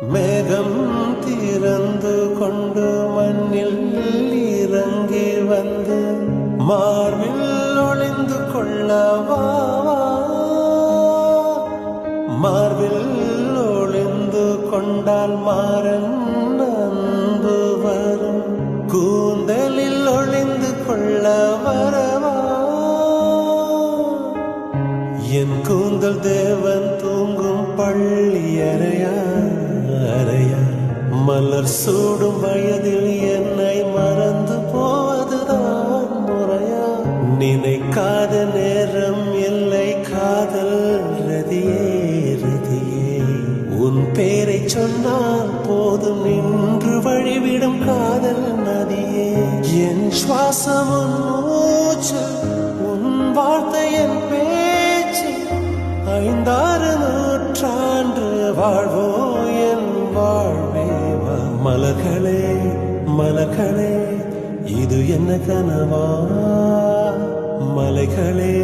மேகம் திறந்து கொண்டு மண்ணில் இறங்கி வந்து மார்பில் ஒளிந்து கொள்ளவா, மார்பில் ஒளிந்து கொண்டால் மாறன் அன்பு வரும், கூந்தலில் ஒளிந்து கொள்ள வரவா. என் கூந்தல் தேவன் தூங்கும் பள்ளி அறையா அறையா, மலர் சூடும் வயதில் என்னை மறந்து போவதுதான் முறையா. நினைக்காத நேரம் இல்லை காதல் ரதியே ரதியே, உன் பேரை சொன்னால் போதும் நின்று வழிவிடும் காதல் நதியே. என் சுவாசம் உன் மூச்சு, உன் வார்த்தை என் பேச்சு, 5-6 நூற்றாண்டு வாழ்வோ என் வாழ்வே. மலர்களே மலர்களே, இது என்ன கனவா? மலைகளே